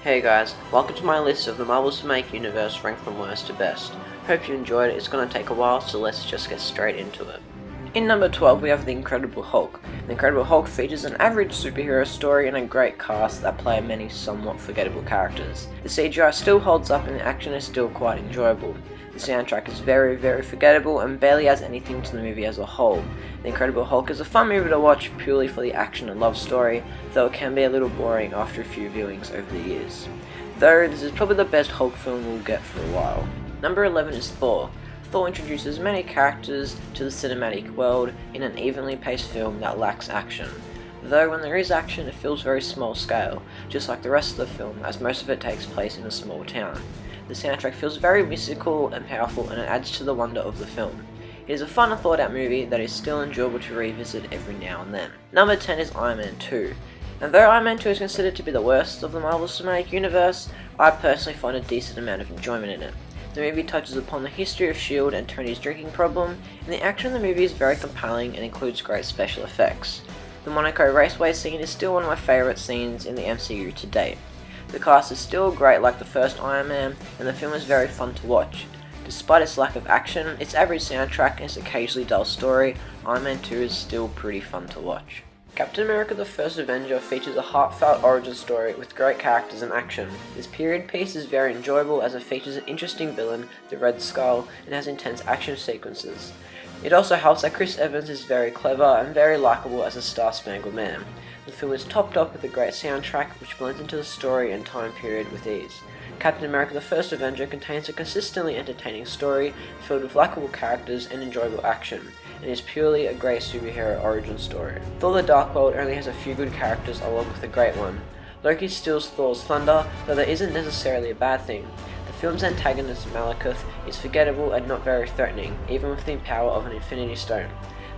Hey guys, welcome to my list of the Marvel Cinematic Universe ranked from worst to best. Hope you enjoyed it. It's going to take a while, so let's just get straight into it. In number 12 we have The Incredible Hulk. The Incredible Hulk features an average superhero story and a great cast that play many somewhat forgettable characters. The CGI still holds up and the action is still quite enjoyable. The soundtrack is very forgettable and barely adds anything to the movie as a whole. The Incredible Hulk is a fun movie to watch purely for the action and love story, though it can be a little boring after a few viewings over the years. Though this is probably the best Hulk film we'll get for a while. Number 11 is Thor. Thor introduces many characters to the cinematic world in an evenly paced film that lacks action. Though when there is action it feels very small scale, just like the rest of the film, as most of it takes place in a small town. The soundtrack feels very mystical and powerful and it adds to the wonder of the film. It is a fun and thought out movie that is still enjoyable to revisit every now and then. Number 10 is Iron Man 2. And though Iron Man 2 is considered to be the worst of the Marvel Cinematic Universe, I personally find a decent amount of enjoyment in it. The movie touches upon the history of S.H.I.E.L.D. and Tony's drinking problem, and the action in the movie is very compelling and includes great special effects. The Monaco raceway scene is still one of my favourite scenes in the MCU to date. The cast is still great like the first Iron Man, and the film is very fun to watch. Despite its lack of action, its average soundtrack and its occasionally dull story, Iron Man 2 is still pretty fun to watch. Captain America the First Avenger features a heartfelt origin story with great characters and action. This period piece is very enjoyable as it features an interesting villain, the Red Skull, and has intense action sequences. It also helps that Chris Evans is very clever and very likable as a Star-Spangled Man. The film is topped up with a great soundtrack which blends into the story and time period with ease. Captain America the First Avenger contains a consistently entertaining story filled with likable characters and enjoyable action, and is purely a great superhero origin story. Thor the Dark World only has a few good characters along with a great one. Loki steals Thor's thunder, though that isn't necessarily a bad thing. The film's antagonist Malekith is forgettable and not very threatening, even with the power of an Infinity Stone.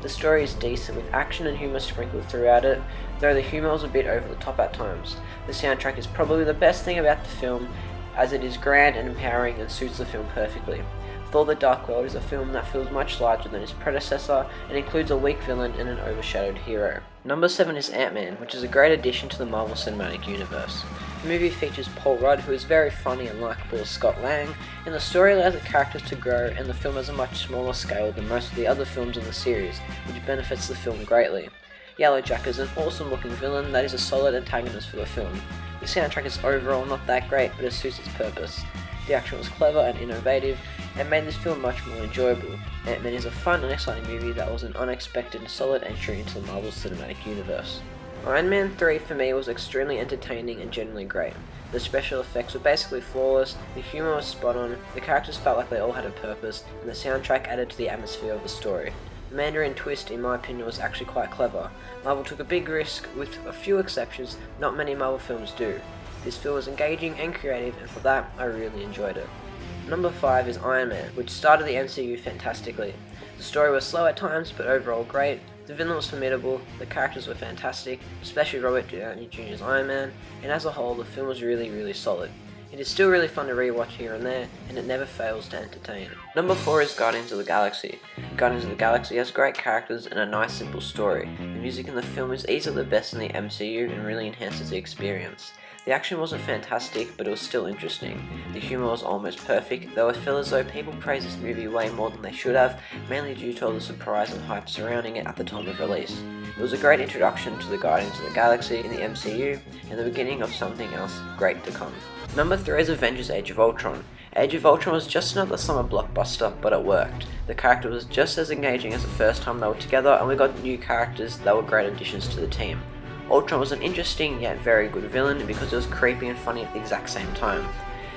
The story is decent with action and humour sprinkled throughout it, though the humour was a bit over the top at times. The soundtrack is probably the best thing about the film, as it is grand and empowering and suits the film perfectly. Thor the Dark World is a film that feels much larger than its predecessor and includes a weak villain and an overshadowed hero. Number 7 is Ant-Man, which is a great addition to the Marvel Cinematic Universe. The movie features Paul Rudd, who is very funny and likable as Scott Lang, and the story allows the characters to grow, and the film has a much smaller scale than most of the other films in the series, which benefits the film greatly. Yellowjacket is an awesome looking villain that is a solid antagonist for the film. The soundtrack is overall not that great, but it suits its purpose. The action was clever and innovative, and made this film much more enjoyable. Ant-Man is a fun and exciting movie that was an unexpected and solid entry into the Marvel Cinematic Universe. Iron Man 3 for me was extremely entertaining and generally great. The special effects were basically flawless, the humour was spot on, the characters felt like they all had a purpose, and the soundtrack added to the atmosphere of the story. The Mandarin twist, in my opinion, was actually quite clever. Marvel took a big risk, with a few exceptions, not many Marvel films do. This film was engaging and creative, and for that, I really enjoyed it. Number 5 is Iron Man, which started the MCU fantastically. The story was slow at times, but overall great. The villain was formidable, the characters were fantastic, especially Robert Downey Jr.'s Iron Man, and as a whole, the film was really solid. It is still really fun to rewatch here and there, and it never fails to entertain. Number 4 is Guardians of the Galaxy. Guardians of the Galaxy has great characters and a nice simple story. The music in the film is easily the best in the MCU and really enhances the experience. The action wasn't fantastic, but it was still interesting. The humour was almost perfect, though I feel as though people praise this movie way more than they should have, mainly due to all the surprise and hype surrounding it at the time of release. It was a great introduction to the Guardians of the Galaxy in the MCU, and the beginning of something else great to come. Number 3 is Avengers Age of Ultron. Age of Ultron was just another summer blockbuster, but it worked. The character was just as engaging as the first time they were together, and we got new characters that were great additions to the team. Ultron was an interesting yet very good villain because it was creepy and funny at the exact same time.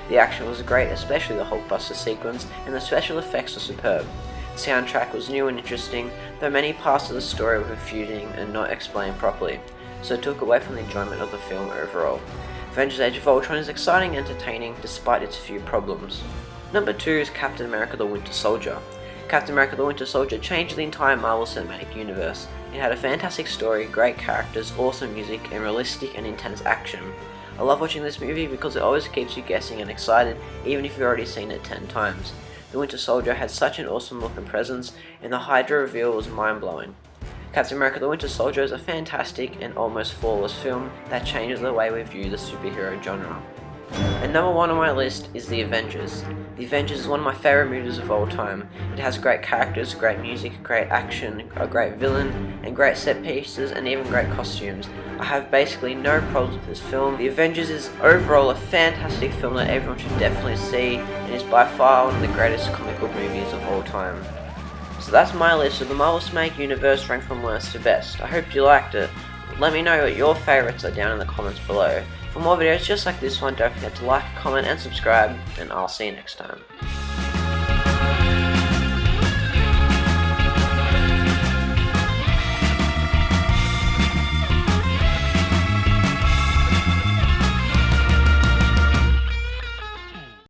The action was great, especially the Hulkbuster sequence, and the special effects were superb. The soundtrack was new and interesting, though many parts of the story were confusing and not explained properly, so it took away from the enjoyment of the film overall. Avengers Age of Ultron is exciting and entertaining despite its few problems. Number 2 is Captain America the Winter Soldier. Captain America the Winter Soldier changed the entire Marvel Cinematic Universe. It had a fantastic story, great characters, awesome music, and realistic and intense action. I love watching this movie because it always keeps you guessing and excited, even if you've already seen it 10 times. The Winter Soldier had such an awesome look and presence, and the Hydra reveal was mind-blowing. Captain America the Winter Soldier is a fantastic and almost flawless film that changes the way we view the superhero genre. And number 1 on my list is The Avengers. The Avengers is one of my favourite movies of all time. It has great characters, great music, great action, a great villain, and great set pieces, and even great costumes. I have basically no problems with this film. The Avengers is overall a fantastic film that everyone should definitely see, and is by far one of the greatest comic book movies of all time. So that's my list of the Marvel Cinematic Universe ranked from worst to best. I hope you liked it. Let me know what your favourites are down in the comments below. For more videos just like this one, don't forget to like, comment and subscribe, and I'll see you next time.